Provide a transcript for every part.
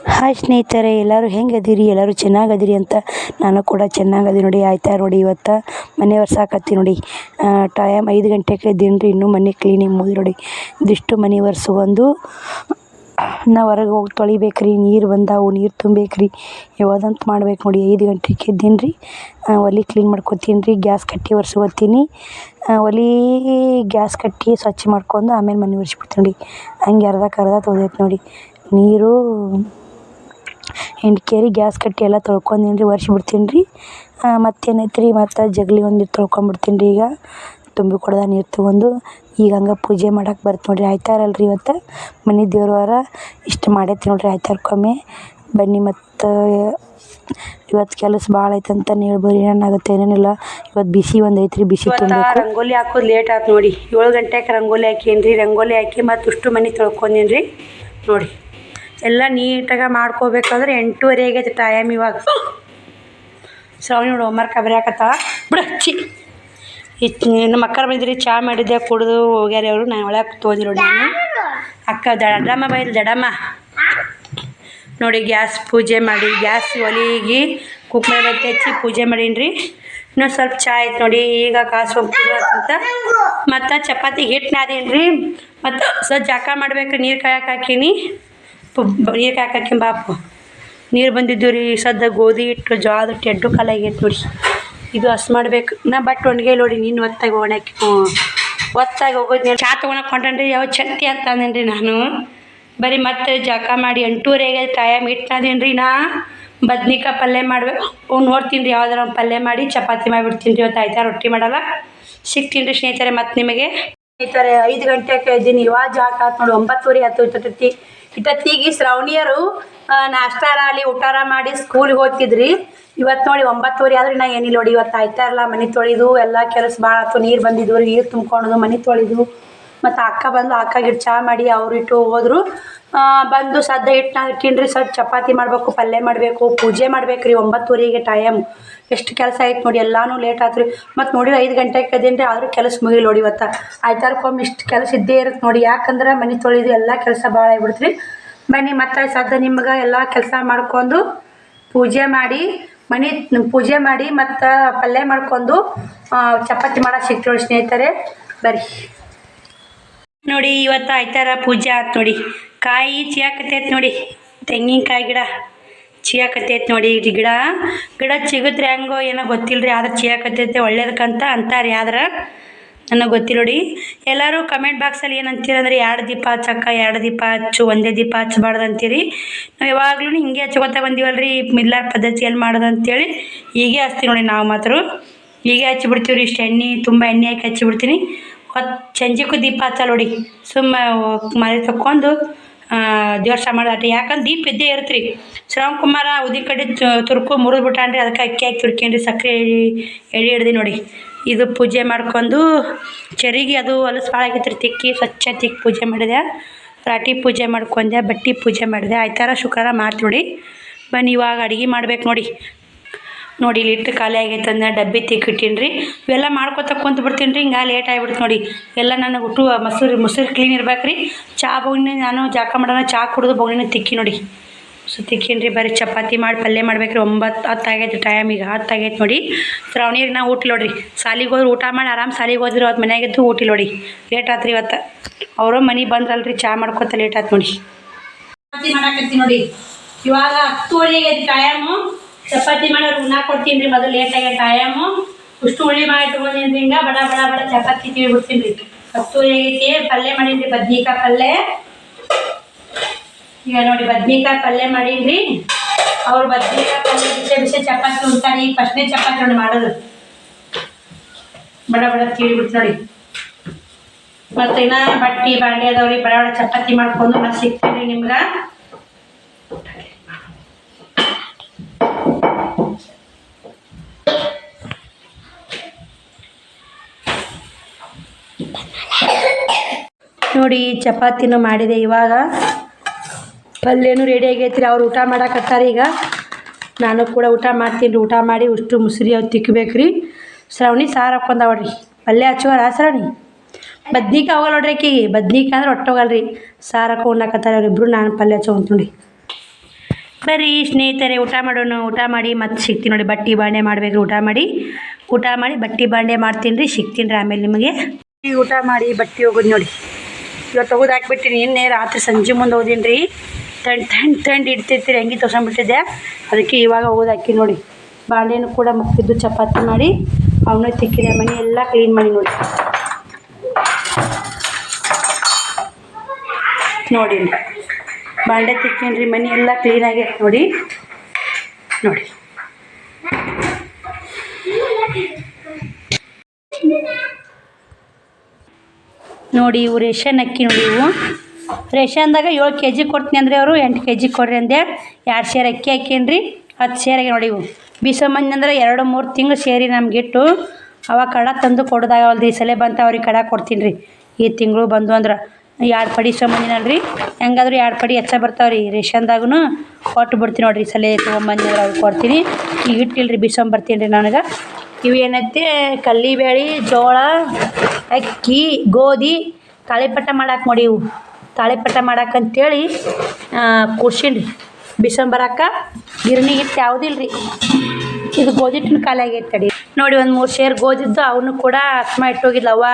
Hi ಸ್ನೇಹಿತರೆ, ಎಲ್ಲರೂ ಹೆಂಗದಿರಿ? ಎಲ್ಲರೂ ಚೆನ್ನಾಗದಿರಿ ಅಂತ ನಾನು ಕೂಡ ಚೆನ್ನಾಗದಿ ನೋಡಿ. ಆಯ್ತಾ ನೋಡಿ, ಇವತ್ತು ಮನೆ ಒರ್ಸಾಕತ್ತಿ ನೋಡಿ. ಟೈಮ್ 5 ಗಂಟೆಗೆ ಎದ್ದೀನಿ ರೀ. ಇನ್ನೂ ಮನೆ ಕ್ಲೀನಿಂಗ್ ಮುಗಿದು ನೋಡಿ. ಇದಿಷ್ಟು ಮನೆ ಒರೆಸ್ಕೊಂಡು ನಾವು ಹೊರಗೆ ಹೋಗಿ ತೊಳಿಬೇಕ್ರಿ. ನೀರು ಬಂದಾವು, ನೀರು ತುಂಬೇಕ್ರಿ, ಯಾವ್ದಂತ ಮಾಡ್ಬೇಕು ನೋಡಿ. 5 ಗಂಟೆಗೆ ಎದ್ದೀನಿ ರೀ. ಒಲೆ ಕ್ಲೀನ್ ಮಾಡ್ಕೊತೀನಿ ರೀ. ಗ್ಯಾಸ್ ಕಟ್ಟಿ ಒರೆಸ್ಕೊತೀನಿ. ಒಲೆ ಗ್ಯಾಸ್ ಕಟ್ಟಿ ಸ್ವಚ್ಛ ಮಾಡ್ಕೊಂಡು ಆಮೇಲೆ ಮನೆ ಒರೆಸ್ಬಿಡ್ತೀನಿ ನೋಡಿ. ಹಂಗೆ ಅರ್ಧ ತೊಳ್ದೈತೆ ನೋಡಿ. ನೀರು ಹಿಂಡ್ಕೇರಿ ಗ್ಯಾಸ್ ಕಟ್ಟಿ ಎಲ್ಲ ತೊಳ್ಕೊಂಡೀನಿ ರೀ, ಒರೆಸ್ಬಿಡ್ತೀನಿ ರೀ. ಮತ್ತೇನೈತೆ ರೀ, ಮತ್ತು ಜಗಲಿ ಒಂದಿಟ್ಟು ತೊಳ್ಕೊಂಬಿಡ್ತೀನಿ ರೀ. ಈಗ ತುಂಬಿ ಕೊಡ್ದ ನೀರು ತೊಗೊಂಡು ಈಗ ಹಂಗೆ ಪೂಜೆ ಮಾಡಕ್ಕೆ ಬರುತ್ತೆ ನೋಡಿರಿ. ಆಯ್ತಾರಲ್ರಿ ಇವತ್ತು ಮನೆ ದೇವ್ರ ವಾರ ಇಷ್ಟು ಮಾಡೈತಿ ನೋಡಿರಿ. ಆಯ್ತಾರ್ಕೊಮ್ಮೆ ಬನ್ನಿ. ಮತ್ತು ಇವತ್ತು ಕೆಲಸ ಭಾಳ ಐತಂತ ಹೇಳ್ಬೋದು. ಏನಾಗುತ್ತೆ ಏನೇನಿಲ್ಲ. ಇವತ್ತು ಬಿಸಿ ಒಂದು ಐತ್ರಿ, ಬಿಸಿ ತುಂಬಬೇಕು. ರಂಗೋಲಿ ಹಾಕೋದು ಲೇಟ್ ಆಯ್ತು ನೋಡಿ. 7 ಗಂಟೆಗೆ ರಂಗೋಲಿ ಹಾಕೀನಿ ರೀ. ರಂಗೋಲಿ ಹಾಕಿ ಮತ್ತು ಅಷ್ಟು ಮನೆ ತೊಳ್ಕೊಂಡೀನಿ ರೀ ನೋಡಿ. ಎಲ್ಲ ನೀಟಾಗಿ ಮಾಡ್ಕೋಬೇಕಾದ್ರೆ 8:30 ಆಗೈತೆ ಟೈಮ್. ಇವಾಗ ಶ್ರಾವಣಿ ನೋಡಿ ಹೋಮ್ವರ್ಕ್ ಬರೆಯಾಕತ್ತಾವ ಬಿಡು. ನಮ್ಮ ಅಕ್ಕರು ಬಂದಿರಿ, ಚಹಾ ಮಾಡಿದ್ದೆ, ಕುಡಿದು ಹೋಗ್ಯಾರ ಅವರು. ನಾನು ಒಳಗೆ ತೊಗೊಂಡಿ ನೋಡಿ. ನಾನು ಅಕ್ಕ ದಡಮ್ಮ ಬೈಲ್ ದಡಮ್ಮ ನೋಡಿ. ಗ್ಯಾಸ್ ಪೂಜೆ ಮಾಡಿ, ಗ್ಯಾಸ್ ಒಲೆಗೆ ಕುಕ್ಮೆ ಬತ್ತಿ ಹಚ್ಚಿ ಪೂಜೆ ಮಾಡೀನಿ ರೀ. ಇನ್ನೂ ಸ್ವಲ್ಪ ಚಹಾ ಆಯ್ತು ನೋಡಿ. ಈಗ ಕಾಸು ಅಂತ ಮತ್ತು ಚಪಾತಿ ಹಿಟ್ಟು ನಾದೀನಿ ರೀ. ಮತ್ತು ಜಾಕ ಮಾಡ್ಬೇಕು. ನೀರು ಕಾಯಕ್ಕೆ ಹಾಕೀನಿ. ನೀರು ಕಾಯಕ್ಕೆ ಬಾಪು ನೀರು ಬಂದಿದ್ದು ರೀ. ಗೋಧಿ ಹಿಟ್ಟು ಜೋಳದ ಹಿಟ್ಟು ಎಡ್ಡು ಕಾಲ ಆಗೈತೆ ನೋಡಿ. ಇದು ಹಸ್ ಮಾಡ್ಬೇಕು. ನಾ ಬಟ್ ಒಣಗೆ ನೋಡಿ. ನೀನು ಒತ್ತಾಗಿ ಹೋಗೋದು ಚಹಾ ತೊಗೊಳಕ್ಕೆ ಹೊಂಟೇನಿ ರೀ. ಯಾವ ಚಟ್ಟಿ ಅಂತ ಅಂದೇನಿ ರೀ ನಾನು. ಬರೀ ಮತ್ತೆ ಜಳಕ ಮಾಡಿ 8:30 ಆಗೈತೆ ಟೈಮ್. ಹಿಟ್ಟು ನಾದೀನಿ ರೀ. ನಾ ಬದ್ನಿಕಾಯಿ ಪಲ್ಯ ಮಾಡ್ಬೇಕು. ನೋಡ್ತೀನಿ ರೀ, ಯಾವ್ದಾರ ಒಂದು ಪಲ್ಯ ಮಾಡಿ ಚಪಾತಿ ಮಾಡಿಬಿಡ್ತೀನಿ ರೀ. ಇವತ್ತು ಆಯ್ತಾ ರೊಟ್ಟಿ ಮಾಡಲ್ಲ. ಸಿಗ್ತೀನಿ ರೀ ಸ್ನೇಹಿತರೆ ಮತ್ತು ನಿಮಗೆ. ಸ್ನೇಹಿತರೆ 5 ಗಂಟೆಗೆ ಇದ್ದೀನಿ. ಇವಾಗ ಜಳಕ ಆಯ್ತು ನೋಡಿ. 9:30 ಹತ್ತು ಇಟ್ಟೊತ್ತಿಗೆ ಶ್ರಾವಣಿಯರು ನಾಷ್ಟಾರ ಅಲ್ಲಿ ಊಟಾರ ಮಾಡಿ ಸ್ಕೂಲಿಗೆ ಹೋಗ್ತಿದ್ರಿ. ಇವತ್ತು ನೋಡಿ 9:30 ಆದ್ರೆ ನಾ ಏನಿಲ್ಲ ನೋಡಿ. ಇವತ್ತು ಆಯ್ತಾ ಇರಲ್ಲ. ಮನೆ ತೊಳೆದು ಎಲ್ಲ ಕೆಲಸ ಭಾಳ ಆಯ್ತು. ನೀರು ಬಂದಿದ್ವು, ನೀರು ತುಂಬ್ಕೊಂಡು ಮನೆ ತೊಳೆದು ಮತ್ತು ಅಕ್ಕ ಬಂದು ಅಕ್ಕಗಿಟ್ಟು ಚಹಾ ಮಾಡಿ ಅವ್ರು ಇಟ್ಟು ಹೋದ್ರು. ಬಂದು ಸದ್ದ ಹಿಟ್ಟು ನಾನು ಇಟ್ಟೀನಿ ರೀ. ಚಪಾತಿ ಮಾಡಬೇಕು, ಪಲ್ಯ ಮಾಡಬೇಕು, ಪೂಜೆ ಮಾಡ್ಬೇಕು ರೀ. 9:30ಗೆ ಟೈಮ್. ಎಷ್ಟು ಕೆಲಸ ಆಯ್ತು ನೋಡಿ. ಎಲ್ಲನೂ ಲೇಟ್ ಆಯ್ತು ರೀ. ಮತ್ತು ನೋಡಿ 5 ಗಂಟೆಗೆ ಎದ್ದೀನಿ ರೀ. ಆದರೂ ಕೆಲಸ ಮುಗಿಲ್ಲ ನೋಡಿ. ಇವತ್ತು ಆಯ್ತಾರ್ಕೊಮ್ಮೆ ಇಷ್ಟು ಕೆಲಸ ಇದ್ದೇ ಇರುತ್ತೆ ನೋಡಿ. ಯಾಕಂದ್ರೆ ಮನೆ ತೊಳೆದು ಎಲ್ಲ ಕೆಲಸ ಭಾಳ ಆಗಿಬಿಡ್ತು ರೀ. ಬನ್ನಿ ಮತ್ತು ಸದ್ದ ನಿಮ್ಗೆ ಎಲ್ಲ ಕೆಲಸ ಮಾಡ್ಕೊಂಡು ಪೂಜೆ ಮಾಡಿ ಪೂಜೆ ಮಾಡಿ ಮತ್ತು ಪಲ್ಯ ಮಾಡ್ಕೊಂಡು ಚಪಾತಿ ಮಾಡೋಕೆ ಸಿಗ್ತೀವಿ ಸ್ನೇಹಿತರೆ. ಬರ್ರಿ ನೋಡಿ. ಇವತ್ತು ಆಯ್ತಾರ ಪೂಜೆ ಆಯ್ತು ನೋಡಿ. ಕಾಯಿ ಚಿಯಾಕತ್ತೈತೆ ನೋಡಿ. ತೆಂಗಿನಕಾಯಿ ಗಿಡ ಚಿಯಾಕತ್ತೈತೆ ನೋಡಿ. ಗಿಡ ಚಿಗುತ್ರಿ ಹೆಂಗೋ ಏನೋ ಗೊತ್ತಿಲ್ಲ ರೀ. ಆದ್ರೆ ಚಿಯಾಕತ್ತೈತೆ ಒಳ್ಳೇದಕ್ಕಂತ ಅಂತಾರೆ. ಆದ್ರೆ ನನಗೆ ಗೊತ್ತಿಲ್ಲ ನೋಡಿ. ಎಲ್ಲರೂ ಕಮೆಂಟ್ ಬಾಕ್ಸಲ್ಲಿ ಏನು ಅಂತೀರಂದ್ರೆ 2 ದೀಪ ಹಚ್ಚಕ್ಕ, 2 ದೀಪ ಹಚ್ಚು, ಒಂದೇ ದೀಪ ಹಚ್ಚಬಾರ್ದು ಅಂತೀರಿ. ನಾವು ಯಾವಾಗ್ಲೂ ಹಿಂಗೆ ಹಚ್ಕೊತಾ ಬಂದೀವಲ್ರಿ. ಮಿಲ್ಲರ್ ಪದ್ಧತಿಯಲ್ಲಿ ಮಾಡೋದು ಅಂತೇಳಿ ಹೀಗೆ ಹಚ್ತೀವಿ ನೋಡಿ. ನಾವು ಮಾತ್ರ ಹೀಗೆ ಹಚ್ಚಿಬಿಡ್ತೀವಿ ರೀ. ಇಷ್ಟು ಎಣ್ಣೆ ತುಂಬ ಎಣ್ಣೆ ಹಾಕಿ ಹಚ್ಚಿಬಿಡ್ತೀನಿ. ಸಂಜೆಗೂ ದೀಪ ಹಚ್ಚಲ್ಲ ನೋಡಿ. ಸುಮ್ಮ ಮನೆ ತಕ್ಕೊಂಡು ದೇವ್ರ ಸಾಮಾನು ಆಟ. ಯಾಕಂದ್ರೆ ದೀಪ ಇದ್ದೇ ಇರುತ್ತೆ ರೀ. ಶ್ರವಣ್ ಕುಮಾರ ಉದ್ದಿನ ಕಡ್ಡಿ ತುರ್ಕು ಮುರಿದ್ಬಿಟ್ಟಾನ್ರಿ. ಅದಕ್ಕೆ ಅಕ್ಕಿ ಹಾಕಿ ತುರ್ಕೇನ್ರಿ. ಸಕ್ಕರೆ ಎಳೆ ಹಿಡ್ದು ನೋಡಿ. ಇದು ಪೂಜೆ ಮಾಡ್ಕೊಂಡು ಚರಿಗೆ ಅದು ಹೊಲಸು ಭಾಳಾಗಿತ್ತು ರೀ. ತಿಕ್ಕಿ ಸ್ವಚ್ಛ ತಿಕ್ಕಿ ಪೂಜೆ ಮಾಡಿದೆ. ರಾಟಿ ಪೂಜೆ ಮಾಡ್ಕೊಂಡೆ, ಬಟ್ಟೆ ಪೂಜೆ ಮಾಡಿದೆ. ಆಯ್ತಾರ ಶುಕ್ರವಾರ ಮಾಡ್ತೀವಿ ನೋಡಿ. ಬನ್ನಿ ಇವಾಗ ಅಡುಗೆ ಮಾಡ್ಬೇಕು ನೋಡಿ. ಇಲ್ಲಿ ಹಿಟ್ಟು ಖಾಲಿ ಆಗೈತೆ ಅಂದ್ರೆ ಡಬ್ಬಿ ತಿಕ್ಕಿಟ್ಟೀನಿ ರೀ. ಇವೆಲ್ಲ ಮಾಡ್ಕೊತ ಕುಂತು ಬಿಡ್ತೀನಿ ರೀ. ಹಿಂಗೆ ಲೇಟ್ ಆಗಿಬಿಡ್ತು ನೋಡಿ. ಎಲ್ಲ ನನಗೆ ಮೊಸರು ಕ್ಲೀನ್ ಇರ್ಬೇಕು ರೀ. ಚಹಾ ಬೊಗ್ಣಿ ನಾನು ಜಾಕ ಮಾಡೋಣ ಚಹಾ ಕುಡಿದು ಬೊಗ್ಣಿನ ತಿಕ್ಕಿ ನೋಡಿ. ತಿಕ್ಕೀನಿ ರೀ. ಬರೀ ಚಪಾತಿ ಮಾಡಿ ಪಲ್ಯ ಮಾಡ್ಬೇಕು ರೀ. 9:10 ಆಗೈತೆ ಟೈಮ್. ಈಗ 10 ಆಗೈತೆ ನೋಡಿ. ಶ್ರಾವಣಿಗೆ ನಾವು ಊಟ ನೋಡಿರಿ. ಸಾಲಿಗೆ ಹೋದ್ರೆ ಊಟ ಮಾಡಿ ಆರಾಮ್ ಸಾಲಿಗೆ ಹೋದ್ರಿ. ಅವತ್ತು ಮನೆಯಾಗಿದ್ದು ಊಟ ನೋಡಿ. ಲೇಟ್ ಆಯ್ತು ರೀ ಇವತ್ತು. ಅವರು ಮನೆಗೆ ಬಂದ್ರಲ್ರಿ. ಚಹಾ ಮಾಡ್ಕೊತ ಲೇಟ್ ಆಯ್ತು ನೋಡಿ. ಚಪಾತಿ ಮಾಡಾಕತ್ತೀನಿ ನೋಡಿ. ಇವಾಗ 10:30 ಆಗೈತೆ ಟೈಮು. ಚಪಾತಿ ಮಾಡೋರು ಉಣ್ಣಾಕ ಕೊಡ್ತೀನಿ ರೀ. ಮೊದಲು ಲೇಟ್ ಆಗೈತೆ ಟೈಮು. ಉಷ್ಟು ಹುಳಿ ಮಾಡಿ ತೊಗೊಂಡೀನಿ ರೀ. ಹಿಂಗೆ ಬಡ ಚಪಾತಿ ಬಿಡ್ತೀನಿ ರೀ. 10:30 ಆಗೈತಿ. ಪಲ್ಯ ಮಾಡೀನಿ ರೀ. ಬದ್ನಿಕಾಯಿ ಪಲ್ಯ. ಈಗ ನೋಡಿ ಬದ್ನಿಕಾಯಿ ಪಲ್ಯ ಮಾಡೀನಿ ರೀ. ಅವ್ರು ಬದ್ನಿಕಾಯಿ ಪಲ್ಯ ಬಿಸಿ ಚಪಾತಿ ಉಣ್ತಾರೆ. ಈಗ ಫಸ್ಟ್ನೇ ಚಪಾತಿ ನೋಡಿ ಮಾಡೋದು. ಬಡ ಬಿಡ್ತೀನಿ ನೋಡಿ. ಮತ್ತು ಇನ್ನ ಬಟ್ಟೆ ಬಾಂಡೆ ಅದಾವ್ರಿ. ಬಡ ಚಪಾತಿ ಮಾಡ್ಕೊಂಡು ಮತ್ತೆ ಸಿಗ್ತೀನಿ ರೀ ನಿಮ್ಗೆ. ನೋಡಿ ಚಪಾತಿನೂ ಮಾಡಿದೆ. ಇವಾಗ ಪಲ್ಯನೂ ರೆಡಿ ಆಗೈತೆ ರೀ. ಅವ್ರು ಊಟ ಮಾಡಾಕತ್ತಾರೆ. ಈಗ ನಾನು ಕೂಡ ಊಟ ಮಾಡ್ತೀನಿ ರೀ. ಊಟ ಮಾಡಿ ಉಷ್ಟು ಮುಸ್ರಿ ಅವು ತಿಕ್ಕಬೇಕು ರೀ. ಶ್ರಾವಣಿ ಸಾರು ಹಾಕ್ಕೊಂಡವಳ್ರಿ. ಪಲ್ಯ ಹಚ್ಚುವರ ಶ್ರಾವಣಿ. ಬದ್ನಿಕಾಯಿ ಹೋಗಲ್ಲ ನೋಡ್ರಿ ಆಕಿಗೆ. ಬದ್ನಿಕಾಯಿ ಅಂದ್ರೆ ಒಟ್ಟು ಹೋಗಲ್ಲ ರೀ. ಸಾರು ಹಾಕೋ ಉಣ್ಣಾಕತ್ತಾರೆ ಅವ್ರಿಬ್ರು. ನಾನು ಪಲ್ಯ ಹಚ್ಕೊಂತ ನೋಡಿ. ಬರ್ರಿ ಸ್ನೇಹಿತರೆ ಊಟ ಮಾಡೋಣ. ಊಟ ಮಾಡಿ ಮತ್ತೆ ಸಿಗ್ತೀನಿ ನೋಡಿ. ಬಟ್ಟೆ ಬಾಂಡೆ ಮಾಡಬೇಕು. ಊಟ ಮಾಡಿ ಬಟ್ಟೆ ಬಾಂಡೆ ಮಾಡ್ತೀನಿ ರೀ. ಸಿಗ್ತೀನಿ ರೀ ಆಮೇಲೆ ನಿಮಗೆ. ಊಟ ಮಾಡಿ ಬಟ್ಟೆ ಹೋಗೋದು ನೋಡಿ. ಇವತ್ತು ಹೋಗೋದು ಹಾಕ್ಬಿಟ್ಟಿನಿ. ನಿನ್ನೆ ರಾತ್ರಿ ಸಂಜೆ ಮುಂದೆ ಹೋದೀನಿ ರೀ. ತಂಡು ಇಡ್ತಿರ್ತೀರಿ ಹೆಂಗೆ ತೊಗೊಂಡ್ಬಿಟ್ಟಿದ್ದೆ. ಅದಕ್ಕೆ ಇವಾಗ ಹೋಗೋದು ಹಾಕಿ ನೋಡಿ. ಬಾಂಡೆನೂ ಕೂಡ ಮುಕ್ಕಿದ್ದು ಚಪಾತಿ ಮಾಡಿ ಅವನ್ನ ತಿಕ್ಕಿದೆ. ಮನೆ ಎಲ್ಲ ಕ್ಲೀನ್ ಮಾಡಿ ನೋಡಿ. ನೋಡಿ ಬಾಂಡೆ ತಿಕ್ಕೇನ್ರಿ. ಮನೆ ಎಲ್ಲ ಕ್ಲೀನಾಗೈತೆ ನೋಡಿ. ನೋಡಿ ಇವು ರೇಷನ್ ಅಕ್ಕಿ ನೋಡಿ. ಇವು ರೇಷನ್ದಾಗ 7 kg ಕೊಡ್ತೀನಿ ಅಂದರೆ ಅವರು 8 kg ಕೊಡ್ರಿ ಅಂದೆ. 2 ಸೇರು ಅಕ್ಕಿ ಹಾಕೇನ್ರಿ. 10 ಸೇರಿಗೆ ನೋಡಿ. ಇವು ಬಿಸಮಂದಿ ಅಂದ್ರೆ 2-3 ತಿಂಗಳು ಸೇರಿ ನಮ್ಗಿಟ್ಟು ಅವಾಗ ಕಡ ತಂದು ಕೊಡೋದಾಗವಲ್ದು. ಈ ಸಲ ಬಂತ ಅವ್ರಿಗೆ ಕಡ ಕೊಡ್ತೀನಿ ರೀ. ಈ ತಿಂಗಳು ಬಂದು ಅಂದ್ರೆ 2 ಪಡಿ ಸಂಬಂಧಿನಲ್ರಿ. ಹೆಂಗಾದ್ರೂ 2 ಪಡಿ ಹೆಚ್ಚ ಬರ್ತಾವ್ರಿ. ರೇಷನ್ದಾಗೂ ಕೊಟ್ಟು ಬಿಡ್ತೀನಿ ನೋಡಿರಿ. ಈ ಸಲ ತೊಗೊಂಬಂದ್ರೆ ಅವ್ರಿಗೆ ಕೊಡ್ತೀನಿ. ಈಗ ಇಟ್ಟಿಲ್ರಿ ಬಿಸಂಬರ್ತೀನಿ ರೀ ನನಗೆ. ಇವು ಏನೈತೆ ಕಡ್ಲಿಬೇಳೆ, ಜೋಳ, ಅಕ್ಕಿ, ಗೋಧಿ ತಾಳಿಪಟ್ಟ ಮಾಡಕ್ಕೆ ನೋಡಿ. ಇವು ತಾಳಿಪಟ್ಟ ಮಾಡಕ್ಕಂತೇಳಿ ಕೂರ್ಸೀನಿ ರೀ. ಬಿಸಂಬರಕ್ಕೆ ಗಿರಣಿ ಹಿಟ್ಟು ಯಾವುದಿಲ್ಲ ರೀ. ಇದು ಗೋಧಿ ಹಿಟ್ಟಿನ ಖಾಲಿ ಆಗೈತೆ ತಡಿ ನೋಡಿ. ಒಂದು 3 ಸೇರು ಗೋಧಿದ್ದು ಅವನು ಕೂಡ ಹಸ್ಮ ಇಟ್ಟೋಗಿದ್ಲು ಅವ್ವ.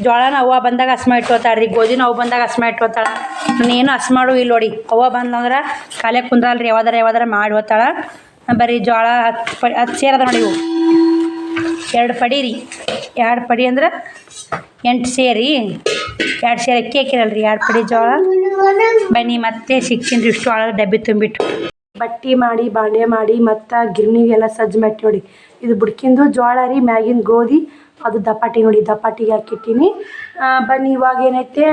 ಜೋಳನ ಅವ್ವ ಬಂದಾಗ ಹಸ್ಮ ಇಟ್ಟೋತಾಳೆ ರೀ. ಗೋಧಿನ ಅವು ಬಂದಾಗ ಹಸ್ಮ ಇಟ್ಟೋತಾಳೆ. ನಾನೇನು ಹಸ್ಮಾಡು ಇಲ್ಲ ನೋಡಿ. ಅವ್ವ ಬಂದಂದ್ರೆ ಖಾಲಿ ಕುಂದ್ರಲ್ರಿ. ಯಾವ್ದಾರ ಮಾಡಿ ಹೋಗ್ತಾಳೆ. ಬರೀ ಜೋಳ 10 ಸೇರು ಅದ ನೋಡಿ. ಇವು 2 ಪಡಿ ರೀ. 2 ಪಡಿ ಅಂದ್ರೆ 8 ಸೇರಿ 2 ಸೇರು ಅಕ್ಕಿ ಹಾಕಿರಲ್ರಿ. 2 ಪಡಿ ಜೋಳ. ಬನ್ನಿ ಮತ್ತೆ ಸಿಗ್ತೀನಿ ರೀ. ಇಷ್ಟು ಒಳಗೆ ಡಬ್ಬಿ ತುಂಬಿಟ್ಟು ಬಟ್ಟೆ ಮಾಡಿ ಬಾಂಡೆ ಮಾಡಿ ಮತ್ತು ಗಿರಣಿಗೆಲ್ಲ ಸಜ್ಜು ಮಾಡಿ ನೋಡಿ. ಇದು ಬುಡ್ಕಿಂದು ಜೋಳ ರೀ. ಮ್ಯಾಗಿನ ಗೋಧಿ ಅದು ದಪಾಟಿ ನೋಡಿ. ದಪಾಟಿಗೆ ಹಾಕಿಟ್ಟಿನಿ. ಬನ್ನಿ ಇವಾಗ ಏನೈತೆ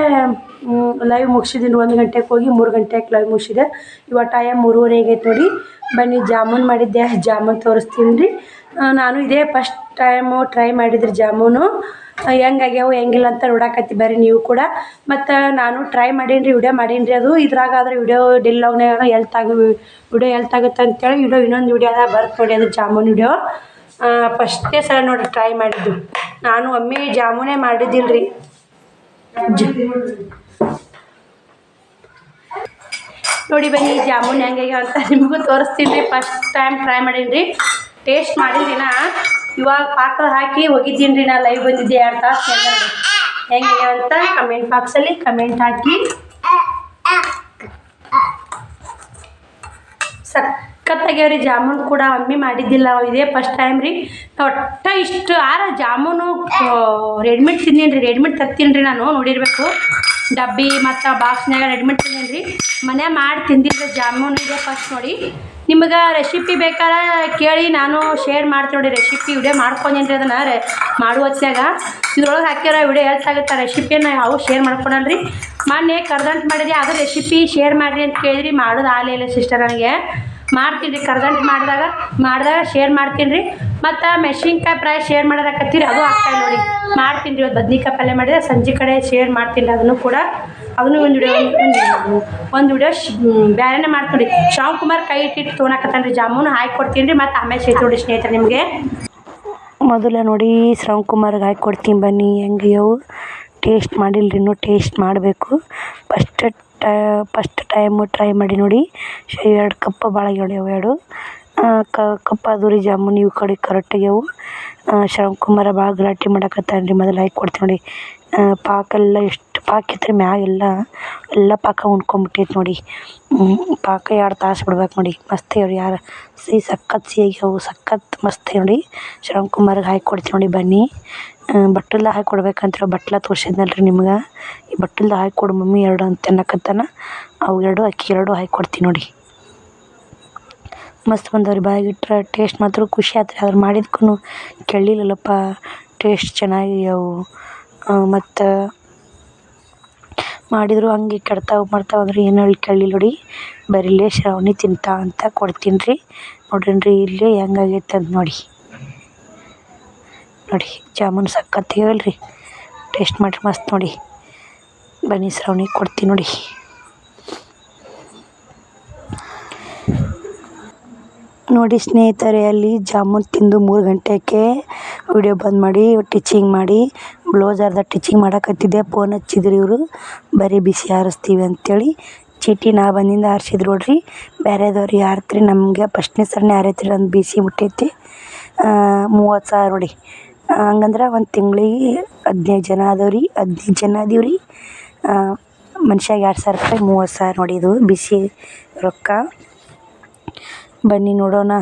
ಲೈವ್ ಮುಗಿಸಿದ್ದೀನಿ. 1 ಗಂಟೆಗೆ ಹೋಗಿ 3 ಗಂಟೆಗೆ ಲೈವ್ ಮುಗಿಸಿದೆ. ಇವಾಗ ಟೈಮ್ 3:30 ಆಗೈತೆ ನೋಡಿ. ಬನ್ನಿ ಜಾಮೂನ್ ಮಾಡಿದ್ದೆ. ಜಾಮೂನ್ ತೋರಿಸ್ತೀನಿ ರೀ. ನಾನು ಇದೇ ಫಸ್ಟ್ ಟೈಮು ಟ್ರೈ ಮಾಡಿದ್ರಿ ಜಾಮೂನು. ಹೆಂಗಾಗ್ಯಾವು ಹೆಂಗಿಲ್ಲ ಅಂತ ನೋಡಾಕತ್ತಿ ಬರ್ರಿ ನೀವು ಕೂಡ. ಮತ್ತು ನಾನು ಟ್ರೈ ಮಾಡೀನಿ ರೀ. ವಿಡಿಯೋ ಮಾಡೀನಿ ರೀ. ಅದು ಇದ್ರಾಗಾದ್ರೆ ವಿಡಿಯೋ ಡಿಲ್ಲಾಗ್ನಾಗ ವಿಡಿಯೋ ಎಲ್ತಾಗುತ್ತೆ ಅಂತೇಳಿ ಇನ್ನೊಂದು ವಿಡಿಯೋದಾಗ ಬರ್ತು ನೋಡಿ. ಅದು ಜಾಮೂನ್ ವಿಡಿಯೋ ಫಸ್ಟೇ ಸಲ ನೋಡಿ ಟ್ರೈ ಮಾಡಿದ್ದು. ನಾನು ಒಮ್ಮೆ ಜಾಮೂನೇ ಮಾಡಿದ್ದಿಲ್ಲ ರೀ. ನೋಡಿ ಬನ್ನಿ ಜಾಮೂನ್ ಹೆಂಗಾಗ್ಯಾವ ಅಂತ ನಿಮಗೂ ತೋರಿಸ್ತೀನಿ ರೀ. ಫಸ್ಟ್ ಟೈಮ್ ಟ್ರೈ ಮಾಡೀನಿ ರೀ. ಟೇಸ್ಟ್ ಮಾಡಿದ್ದೀನ. ಇವಾಗ ಪಾಕ ಹಾಕಿ ಹೋಗಿದ್ದೀನಿ ರೀ. ನಾ ಲೈವ್ ಬಂದಿದ್ದೆ 2 ತಾಸು. ಹೆಂಗಾಗ್ಯಾವ ಅಂತ ಕಮೆಂಟ್ ಬಾಕ್ಸಲ್ಲಿ ಕಮೆಂಟ್ ಹಾಕಿ. ಸಖತ್ತಾಗ್ಯಾವ್ರಿ ಜಾಮೂನ್ ಕೂಡ. ಒಮ್ಮೆ ಮಾಡಿದ್ದಿಲ್ಲ. ಇದೇ ಫಸ್ಟ್ ಟೈಮ್ ರೀ. ಒಟ್ಟು ಇಷ್ಟು ಜಾಮೂನು ರೆಡಿಮೇಡ್ ತಿಂದೀನಿ ರೀ. ರೆಡಿಮೇಡ್ ತರ್ತೀನಿ ರೀ ನಾನು. ನೋಡಿರ್ಬೇಕು ಡಬ್ಬಿ ಮತ್ತು ಬಾಕ್ಸ್ನಾಗ ರೆಡಿಮೇಡ್ ತಿಂದೀನಿ ರೀ. ಮನೆ ಮಾಡಿ ತಿಂದಿದ್ದೆ ಜಾಮೂನ್. ಇದೆ ಫಸ್ಟ್ ನೋಡಿ. ನಿಮಗೆ ರೆಸಿಪಿ ಬೇಕಾದ್ರೆ ಕೇಳಿ ನಾನು ಶೇರ್ ಮಾಡ್ತೀನಿ ನೋಡಿ. ರೆಸಿಪಿ ವಿಡಿಯೋ ಮಾಡ್ಕೊಂಡೇನಿ ರೀ. ಅದನ್ನು ಮಾಡುವ ಹೊತ್ನ್ಯಾಗ ಇದ್ರೊಳಗೆ ಹಾಕಿರೋ ವಿಡಿಯೋ ಹೇಳ್ತಾಗುತ್ತೆ. ರೆಸಿಪಿಯನ್ನು ಅವು ಶೇರ್ ಮಾಡ್ಕೊಳಲ್ರಿ. ಮೊನ್ನೆ ಕರ್ದಂಟು ಮಾಡಿದೆ. ಅದು ರೆಸಿಪಿ ಶೇರ್ ಮಾಡಿರಿ ಅಂತ ಕೇಳಿದ್ರಿ. ಮಾಡೋದು ಆಗಲಿಲ್ಲ ಸಿಸ್ಟರ್. ನನಗೆ ಮಾಡ್ತೀನಿ ರೀ. ಕರ್ದಂಟು ಮಾಡಿದಾಗ ಶೇರ್ ಮಾಡ್ತೀನಿ ರೀ. ಮತ್ತು ಮೆಣಸಿನ್ಕಾಯಿ ಫ್ರೈ ಶೇರ್ ಮಾಡೋದಾಕತ್ತೀರಿ. ಅದು ಆಗ್ತಾಯಿಲ್ಲ ನೋಡಿ. ಮಾಡ್ತೀನಿ ರೀ. ಇವತ್ತು ಬದ್ನಿಕಾಯಿ ಪಲ್ಯ ಮಾಡಿದೆ. ಸಂಜೆ ಕಡೆ ಶೇರ್ ಮಾಡ್ತೀನಿ ರೀ. ಅದನ್ನು ಕೂಡ ಒಂದು ವಿಡಿಯೋ ಬೇರೆನೇ ಮಾಡ್ತೀನಿ ರೀ. ಶಿವಕುಮಾರ್ ಕೈ ಇಟ್ಟಿಟ್ಟು ತೊಗೊಳಕತ್ತಾನೆ ರೀ. ಜಾಮೂನು ಹಾಕಿ ಕೊಡ್ತೀನಿ ರೀ. ಮತ್ತು ಆಮೇಲೆ ಸಿಗ್ತೀನಿ ನೋಡಿ ಸ್ನೇಹಿತರೆ ನಿಮಗೆ. ಮೊದಲ ನೋಡಿ ಶಿವಕುಮಾರ್ಗೆ ಹಾಕಿ ಕೊಡ್ತೀನಿ ಬನ್ನಿ. ಹೆಂಗ್ಯಾವು ಟೇಸ್ಟ್ ಮಾಡಿಲ್ಲ ರೀ. ಇನ್ನೂ ಟೇಸ್ಟ್ ಮಾಡಬೇಕು. ಫಸ್ಟ್ ಟೈಮು ಟ್ರೈ ಮಾಡಿ ನೋಡಿ. 2 ಕಪ್ ಭಾಳ ಆಗ್ಯಾವ. 2 ಕಪ್ ಅದು ರೀ ಜಾಮೂನ್. ಇವು ಕಡೆ ಕರೆಕ್ಟಾಗ್ಯಾವು. ಶಿವಕುಮಾರ ಭಾಳ ಗಲಾಟೆ ಮಾಡಕತ್ತಾನೆ ರೀ. ಮೊದಲು ಹಾಕಿ ಕೊಡ್ತೀನಿ ನೋಡಿ. ಪಾಕೆಲ್ಲ ಎಷ್ಟು ಪಾಕಿತ್ತು ಎಲ್ಲ ಪಾಕ ಉಣ್ಕೊಂಬಿಟ್ಟೈತೆ ನೋಡಿ. ಪಾಕ 2 ತಾಸು ಬಿಡ್ಬೇಕು ನೋಡಿ. ಮಸ್ತ್ ಅವ್ರಿ. ಸಖತ್ ಸಿಹಿಯಾಗ್ಯಾವು. ಸಖತ್ ಮಸ್ತ್ ನೋಡಿ. ಶಿವಕುಮಾರ್ಗೆ ಹಾಕಿ ಕೊಡ್ತೀನಿ ನೋಡಿ ಬನ್ನಿ. ಬಟ್ಟಲ್ದ ಹಾಕಿ ಕೊಡ್ಬೇಕಂತ ಬಟ್ಲ ತೋರಿಸಿದ್ನಲ್ಲ ರೀ ನಿಮ್ಗೆ. ಈ ಬಟ್ಟಲ್ದ ಹಾಕಿ ಕೊಡು ಮಮ್ಮಿ 2 ಅಂತ ಅನ್ನಕತ್ತಾನ. ಅವು 2 ಅಕ್ಕಿ 2 ಹಾಕಿ ಕೊಡ್ತೀನಿ ನೋಡಿ. ಮಸ್ತ್ ಬಂದವ್ರಿ. ಬಾಯಿಗಿಟ್ರೆ ಟೇಸ್ಟ್ ಮಾತ್ರ ಖುಷಿ ಆಯ್ತು ರೀ. ಅದ್ರ ಮಾಡಿದ್ಕೂ ಕೇಳಿಲ್ಲಲ್ಲಪ್ಪ. ಟೇಸ್ಟ್ ಚೆನ್ನಾಗ್ಯಾವು. ಮತ್ತು ಮಾಡಿದ್ರು ಹಂಗೆ ಮಾಡ್ತಾವೆ ಅಂದ್ರೆ ಏನು ಹೇಳಿ ಕೇಳಿಲ್ಲ ನೋಡಿ. ಬರೀಲೇ ಶ್ರಾವಣಿ ತಿಂತಾ ಅಂತ ಕೊಡ್ತೀನಿ ರೀ. ನೋಡ್ರಿ ಇಲ್ಲೇ ಹೆಂಗಾಗೈತೆ ಅಂತ ನೋಡಿ. ಜಾಮೂನ್ ಸಖತ್ ಹೇಳ್ರಿ. ಟೇಸ್ಟ್ ಮಾಡಿರಿ ಮಸ್ತ್ ನೋಡಿ. ಬನ್ನಿ ಶ್ರಾವಣಿ ಕೊಡ್ತೀನಿ ನೋಡಿ. ನೋಡಿ ಸ್ನೇಹಿತರೆ, ಅಲ್ಲಿ ಜಾಮೂನ್ ತಿಂದು 3 ಗಂಟೆಗೆ ವಿಡಿಯೋ ಬಂದ್ ಮಾಡಿ ಟೀಚಿಂಗ್ ಮಾಡಿ ಬ್ಲೌಸ್ ಅರ್ಧ ಟೀಚಿಂಗ್ ಮಾಡಕತ್ತಿದ್ದೆ. ಫೋನ್ ಹಚ್ಚಿದ್ರು ಇವರು. ಬರೀ ಬಿಸಿ ಹಾರಿಸ್ತೀವಿ ಅಂಥೇಳಿ ಚೀಟಿ ನಾ ಬಂದಿಂದ ಆರಿಸಿದ್ರು ನೋಡ್ರಿ. ಬೇರೆದವ್ರಿಗೆ ಆರ್ತ್ರಿ ನಮಗೆ ಫಸ್ಟ್ನೇ ಸರನೇ ಆರೈತ್ರಿ. ನಂದು ಬಿ ಸಿ ಮುಟ್ಟೈತಿ 30,000 ನೋಡಿ. ಹಂಗಂದ್ರೆ ಒಂದು ತಿಂಗಳಿಗೆ 15 ಜನ ಅದಾವ್ರಿ. 15 ಜನ ಅದೀವ್ರಿ. ಮನುಷ್ಯಾಗೆ 2,000 ರೂಪಾಯಿ 30,000 ನೋಡಿ. ಇದು ಬಿ ಸಿ ರೊಕ್ಕ. ಬನ್ನಿ ನೋಡೋಣ.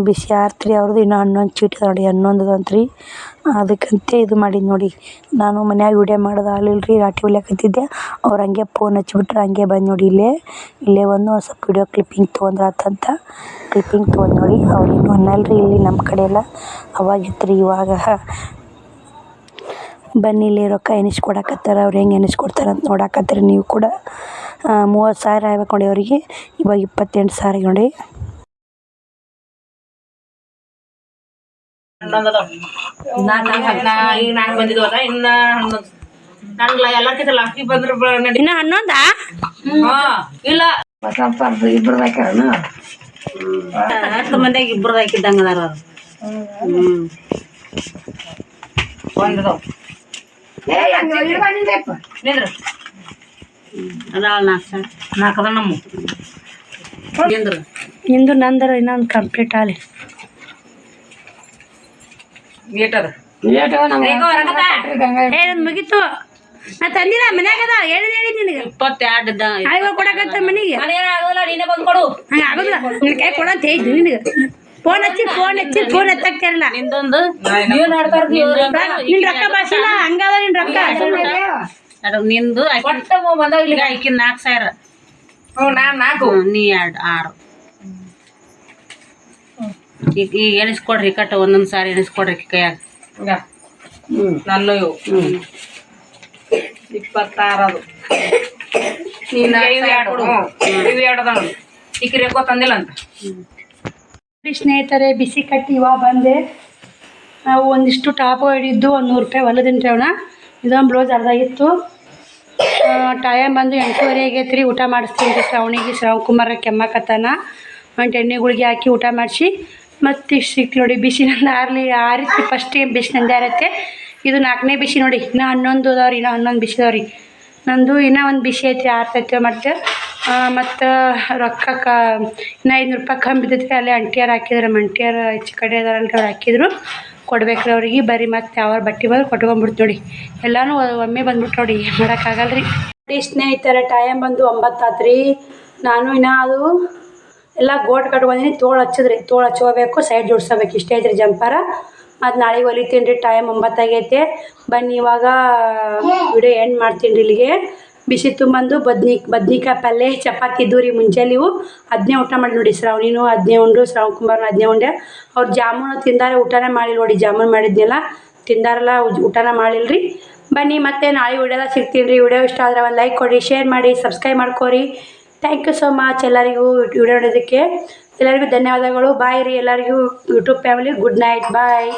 ಬಿ ಸಿ ಆರ್ತ್ರಿ ಅವ್ರದ್ದು. ಇನ್ನೂ 11 ಚೀಟಿ ಅದ ನೋಡಿ. 11 ಅದಂತ್ರಿ. ಅದಕ್ಕಂತೆ ಇದು ಮಾಡಿದ್ದು ನೋಡಿ. ನಾನು ಮನ್ಯಾಗ ವಿಡಿಯೋ ಮಾಡೋದು ಆಗಲಿಲ್ಲರಿ. ರಾಟಿ ಹೊಲಿಯಾಕತ್ತಿದ್ದೆ. ಅವ್ರು ಹಂಗೆ ಫೋನ್ ಹಚ್ಚಿಬಿಟ್ರೆ ಹಂಗೆ ಬಂದು ನೋಡಿ. ಇಲ್ಲೇ ಒಂದು ಸ್ವಲ್ಪ ವಿಡಿಯೋ ಕ್ಲಿಪ್ಪಿಂಗ್ ತೊಗೊಂಡ್ರಾತಂತ ಕ್ಲಿಪ್ಪಿಂಗ್ ತೊಗೊಂಡು ನೋಡಿ. ಅವ್ರೇನು ಅನ್ನಲ್ರಿ ಇಲ್ಲಿ ನಮ್ಮ ಕಡೆ ಎಲ್ಲ. ಅವಾಗಿತ್ತು ರೀ. ಇವಾಗ ಬನ್ನಿ ಇಲ್ಲಿ ರೊಕ್ಕ ಎಣಿಸ್ಕೊಡಕತ್ತಾರ. ಅವ್ರು ಹೆಂಗೆ ಎಣಿಸ್ಕೊಡ್ತಾರೆ ಅಂತ ನೋಡಾಕತ್ತೀರಿ ನೀವು ಕೂಡ. 30,000 ಆಗ್ಬೇಕು ನೋಡಿ ಅವರಿಗೆ. ಇವಾಗ 28,000 ನೋಡಿ. ಇನ್ನ 11 ಇಲ್ಲ ಹತ್ತು ಮಂದಿಯಾಗ ಇಬ್ರದ್ದು ಹಾಕಿದ್ದಂಗ ಅದಾರ. ನಾಲ್ಕದ ನಮ್ಮ ನಿಂದು ನಂದರ ಇನ್ನೊಂದು ಕಂಪ್ಲೀಟ್ ಆಗಲಿ. ಮುಗೀತು. ನಾ ತಂದಿಲ್ಲ ಮನ್ಯಾಗದ. ಹೇಳಿದ್ ನಿನಗೆ 22 ಕೊಡಕತ್ತ ಮನೆಗೆ. ನೀನೇ ಬಂದು ಕೊಡು. ಹಂಗೆ ಆಗೋದಿಲ್ಲ. ನಿನ್ನ ಕೈ ಕೊಡಂತ ಹೇಳಿದ್ವಿ ನಿನಗೆ. ಫೋನ್ ಎತ್ತಾಕ್ತಾರಲ್ಲ. ನಿಂದೊಂದು ನಿನ್ ರೊಕ್ಕ ಬಾಸಿಲ್ಲ. ಹಂಗದ ನಿನ್ ರೊಕ್ಕ. ನಿಂದು ಆಕಿನ 4,000. ನೀ 6. ಈಗ ಎಣಿಸ್ಕೊಡ್ರಿ ಕಟ್ಟ. ಒಂದೊಂದು ಸಾರಿ ಎಣಿಸ್ಕೊಡ್ರಿ ಕೈಯಾಗ. ನನ್ನ 26 ಅದು. ಇಕ್ಕಿರೇಕೋ ತಂದಿಲ್ಲ ಅಂತ. ಸ್ನೇಹಿತರೆ, ಬಿಸಿ ಕಟ್ಟಿ ಇವಾಗ ಬಂದೆ. ನಾವು ಒಂದಿಷ್ಟು ಟಾಪ್ ಹಿಡಿದ್ದು 100 ರೂಪಾಯಿ ಹೊಲದಿಂಟ್ರಿ ಅವನ. ಇದೊಂದು ಬ್ಲೌಸ್ ಅರ್ಧಾಗಿತ್ತು. ಟೈಮ್ ಬಂದು 8:30 ಆಗೈತೆ ರೀ. ಊಟ ಮಾಡಿಸ್ತೀನಿ ರೀ ಶ್ರಾವಣಿಗೆ. ಶ್ರಾವಣಕುಮಾರ ಕೆಮ್ಮಕತ್ತಾನ. ಒಂದು ಎಣ್ಣೆ ಗುಳಿಗೆ ಹಾಕಿ ಊಟ ಮಾಡಿಸಿ ಮತ್ತೆ ಇಷ್ಟು ಸಿಕ್ತು ನೋಡಿ. ಬಿಸಿ ನಂದು ಆರಿತ್ತು. ಫಸ್ಟ್ ಬಿಸಿ ನಂದು ಆರೈತೆ. ಇದು 4ನೇ ಬಿಸಿ ನೋಡಿ. ಇನ್ನೂ 11 ಅದಾವ್ರಿ. ಇನ್ನೂ 11 ಬಿಸಿ ಅದಾವ್ರಿ. ನಂದು ಇನ್ನೂ ಒಂದು ಬಿಸಿ ಐತಿ. ಆರ್ತೈತೆ ಮತ್ತೆ. ಮತ್ತು ರೊಕ್ಕ ಇನ್ನೂ 500 ರೂಪಾಯಿ ಕಮ್ಮಿ ಬಿದ್ದೈತೆ. ಅಲ್ಲೇ ಅಂಟಿಯಾರು ಹಾಕಿದ್ರು. ಮಂಟಿಯಾರು ಹೆಚ್ಚು ಕಡೆ ಅದಾರಲ್ರಿ. ಅವ್ರು ಹಾಕಿದ್ರು. ಕೊಡ್ಬೇಕ್ರಿ ಅವ್ರಿಗೆ. ಬರೀ ಮತ್ತೆ ಅವ್ರ ಬಟ್ಟೆ ಬಂದು ಕೊಟ್ಕೊಂಡ್ಬಿಡ್ತು ನೋಡಿ. ಎಲ್ಲನೂ ಒಮ್ಮೆ ಬಂದ್ಬಿಟ್ಟು ನೋಡಿ. ಏನು ಮಾಡೋಕ್ಕಾಗಲ್ರಿ. ನೋಡಿ ಸ್ನೇಹಿತರೆ, ಟೈಮ್ ಬಂದು 9 ಆತ್ರಿ. ನಾನು ಇನ್ನೂ ಅದು ಎಲ್ಲ ಗೋಟ್ ಕಟ್ಕೊಂಡಿನಿ. ತೋಳು ಹಚ್ಚಿದ್ರಿ. ತೋಳು ಹಚ್ಕೋಬೇಕು. ಸೈಡ್ ಜೋಡ್ಸೋಬೇಕು. ಇಷ್ಟೇ ಐತ್ರಿ ಜಂಪರ. ಮತ್ತು ನಾಳೆಗೆ ಹೊಲಿತೀನಿ ರೀ. ಟೈಮ್ 9 ಆಗೈತೆ. ಬನ್ನಿ ಇವಾಗ ವಿಡಿಯೋ ಎಂಡ್ ಮಾಡ್ತೀನಿ ರೀ ಇಲ್ಲಿಗೆ. ಬಿಸಿ ತುಂಬಂದು ಬದ್ನಿಕಾಯಿ ಪಲ್ಯ ಚಪಾತಿ ಇದ್ದು ರೀ ಮುಂಜಾನೆ. ಇವು ಅದನ್ನೇ ಊಟ ಮಾಡಿ ನೋಡಿ. ಶ್ರಾವಣಿನೂ ಅದನ್ನೇ ಉಂಡು. ಶ್ರಾವಣಕುಮಾರ್ನು ಅದನ್ನೇ ಉಂಡೆ. ಅವ್ರು ಜಾಮೂನು ತಿಂದಾರೆ. ಊಟನೇ ಮಾಡಿಲ್ಲ ನೋಡಿ. ಜಾಮೂನು ಮಾಡಿದ್ನೆಲ್ಲ ತಿಂದಾರಲ್ಲ. ಊಟನ ಮಾಡಿಲ್ರಿ. ಬನ್ನಿ ಮತ್ತೆ ನಾಳೆ ವಿಡಿಯೋದಾಗ ಸಿಗ್ತೀನಿ ರೀ. ವಿಡಿಯೋ ಇಷ್ಟ ಆದರೆ ಒಂದು ಲೈಕ್ ಕೊಡಿ, ಶೇರ್ ಮಾಡಿ, ಸಬ್ಸ್ಕ್ರೈಬ್ ಮಾಡ್ಕೊರಿ. ಥ್ಯಾಂಕ್ ಯು ಸೋ ಮಚ್ ಎಲ್ಲರಿಗೂ ವಿಡಿಯೋ ನೋಡೋದಕ್ಕೆ. ಎಲ್ಲರಿಗೂ ಧನ್ಯವಾದಗಳು. ಬಾಯ್ ರೀ ಎಲ್ಲರಿಗೂ. YouTube family good night. ಬಾಯ್.